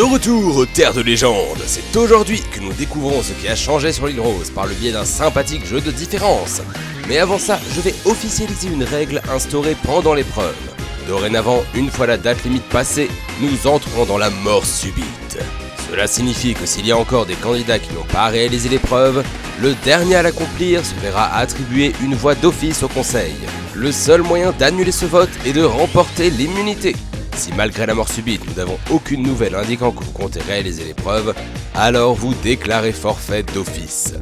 retour aux terres de légende, c'est aujourd'hui que nous découvrons ce qui a changé sur l'île Rose par le biais d'un sympathique jeu de différence. Mais avant ça, je vais officialiser une règle instaurée pendant l'épreuve. Dorénavant, une fois la date limite passée, nous entrons dans la mort subite. Cela signifie que s'il y a encore des candidats qui n'ont pas réalisé l'épreuve, le dernier à l'accomplir se verra attribuer une voix d'office au conseil. Le seul moyen d'annuler ce vote est de remporter l'immunité. Si malgré la mort subite, nous n'avons aucune nouvelle indiquant que vous comptez réaliser l'épreuve, alors vous déclarez forfait d'office.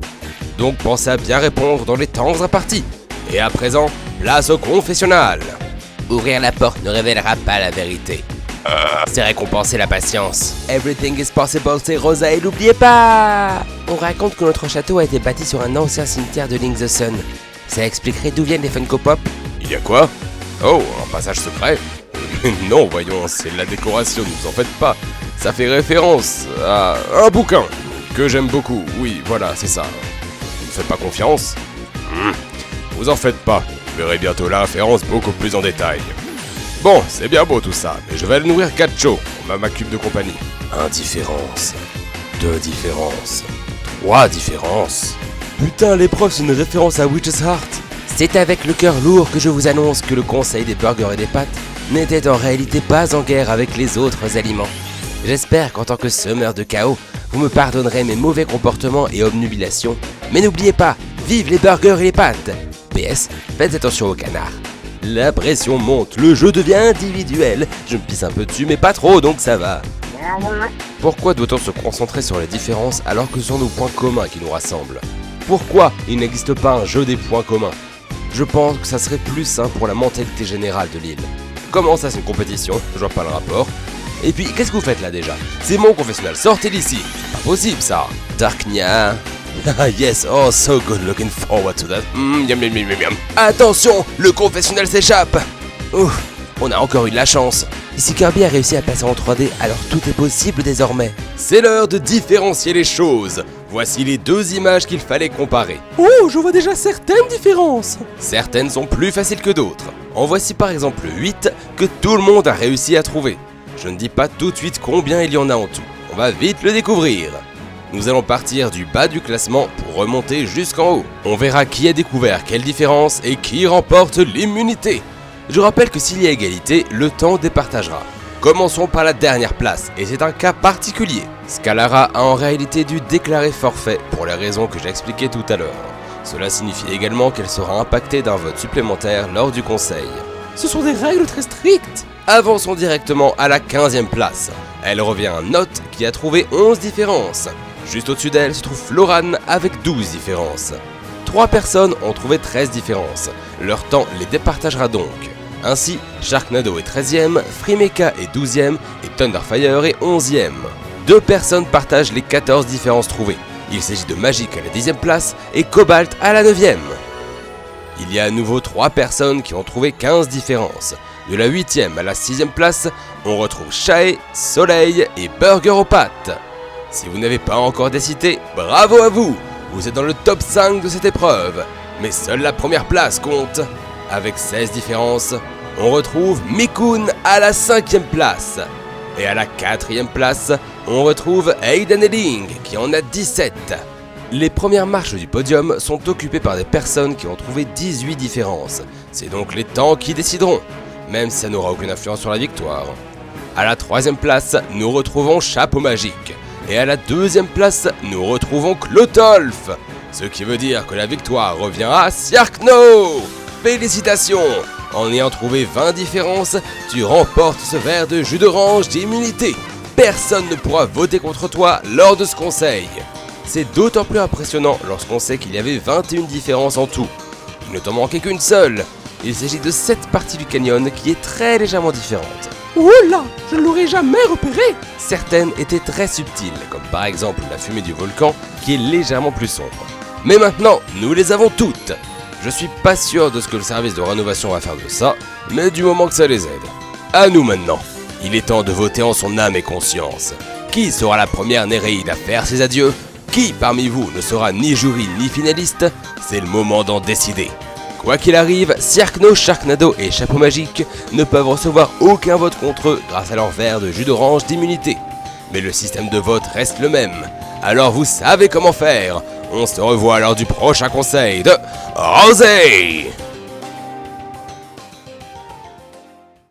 Donc pensez à bien répondre dans les temps impartis. Et à présent, place au confessionnal. Ouvrir la porte ne révélera pas la vérité. C'est récompenser la patience. Everything is possible, c'est Rosa et n'oubliez pas. On raconte que notre château a été bâti sur un ancien cimetière de Link the Sun. Ça expliquerait d'où viennent les Funko Pop. Il y a quoi? Oh, un passage secret? Non, voyons, c'est de la décoration, ne vous en faites pas. Ça fait référence à un bouquin que j'aime beaucoup. Oui, voilà, c'est ça. Vous ne faites pas confiance? Vous en faites pas. Vous verrez bientôt la référence beaucoup plus en détail. Bon, c'est bien beau tout ça, mais je vais aller nourrir Gacho, ma cube de compagnie. 1 différence. 2 différences. 3 différences. Putain, l'épreuve c'est une référence à Witch's Heart. C'est avec le cœur lourd que je vous annonce que le conseil des burgers et des pâtes n'était en réalité pas en guerre avec les autres aliments. J'espère qu'en tant que semeur de chaos, vous me pardonnerez mes mauvais comportements et obnubilations. Mais n'oubliez pas, vive les burgers et les pâtes. PS, faites attention aux canards. La pression monte, le jeu devient individuel. Je me pisse un peu dessus, mais pas trop, donc ça va. Pourquoi doit-on se concentrer sur les différences alors que ce sont nos points communs qui nous rassemblent? Pourquoi il n'existe pas un jeu des points communs? Je pense que ça serait plus sain pour la mentalité générale de l'île. Comment ça, c'est une compétition? Je vois pas le rapport. Et puis, qu'est-ce que vous faites là déjà? C'est mon confessionnal, sortez d'ici. Pas possible ça. Darknia. Ah yes, oh so good, looking forward to that. Yum yum yum yum yum. Attention, le confessionnal s'échappe. Ouf, on a encore eu de la chance. Ici Kirby a réussi à passer en 3D, alors tout est possible désormais. C'est l'heure de différencier les choses. Voici les 2 images qu'il fallait comparer. Oh, je vois déjà certaines différences. Certaines sont plus faciles que d'autres. En voici par exemple 8 que tout le monde a réussi à trouver. Je ne dis pas tout de suite combien il y en a en tout. On va vite le découvrir. Nous allons partir du bas du classement pour remonter jusqu'en haut. On verra qui a découvert quelle différence et qui remporte l'immunité. Je rappelle que s'il y a égalité, le temps départagera. Commençons par la dernière place, et c'est un cas particulier. Scalara a en réalité dû déclarer forfait pour les raisons que j'ai expliquées tout à l'heure. Cela signifie également qu'elle sera impactée d'un vote supplémentaire lors du conseil. Ce sont des règles très strictes. Avançons directement à la 15e place. Elle revient à Note qui a trouvé 11 différences. Juste au-dessus d'elle se trouve Floran avec 12 différences. 3 personnes ont trouvé 13 différences. Leur temps les départagera donc. Ainsi, Sharknado est 13e, Freemeka est 12e et Thunderfire est 11e. 2 personnes partagent les 14 différences trouvées. Il s'agit de Magic à la 10e place et Cobalt à la 9e. Il y a à nouveau 3 personnes qui ont trouvé 15 différences. De la 8e à la 6e place, on retrouve Shae, Soleil et Burger aux pâtes. Si vous n'avez pas encore décidé, bravo à vous! Vous êtes dans le top 5 de cette épreuve. Mais seule la première place compte. Avec 16 différences, on retrouve Mikun à la 5e place. Et à la 4e place, on retrouve Aiden et Ling qui en a 17. Les premières marches du podium sont occupées par des personnes qui ont trouvé 18 différences. C'est donc les temps qui décideront, même si ça n'aura aucune influence sur la victoire. À la 3e place, nous retrouvons Chapeau Magique. Et à la 2e place, nous retrouvons Clotolf. Ce qui veut dire que la victoire revient à Siarkno. Félicitations! En ayant trouvé 20 différences, tu remportes ce verre de jus d'orange d'immunité. Personne ne pourra voter contre toi lors de ce conseil. C'est d'autant plus impressionnant lorsqu'on sait qu'il y avait 21 différences en tout. Il ne t'en manquait qu'une seule. Il s'agit de cette partie du canyon qui est très légèrement différente. Oh là, je ne l'aurais jamais repéré. Certaines étaient très subtiles, comme par exemple la fumée du volcan qui est légèrement plus sombre. Mais maintenant, nous les avons toutes. Je suis pas sûr de ce que le service de rénovation va faire de ça, mais du moment que ça les aide. À nous maintenant. Il est temps de voter en son âme et conscience. Qui sera la première Néréide à faire ses adieux? Qui parmi vous ne sera ni jury ni finaliste? C'est le moment d'en décider. Quoi qu'il arrive, Siarkno, Sharknado et Chapeau Magique ne peuvent recevoir aucun vote contre eux grâce à leur verre de jus d'orange d'immunité. mais le système de vote reste le même. Alors vous savez comment faire. On se revoit lors du prochain conseil de Rosé.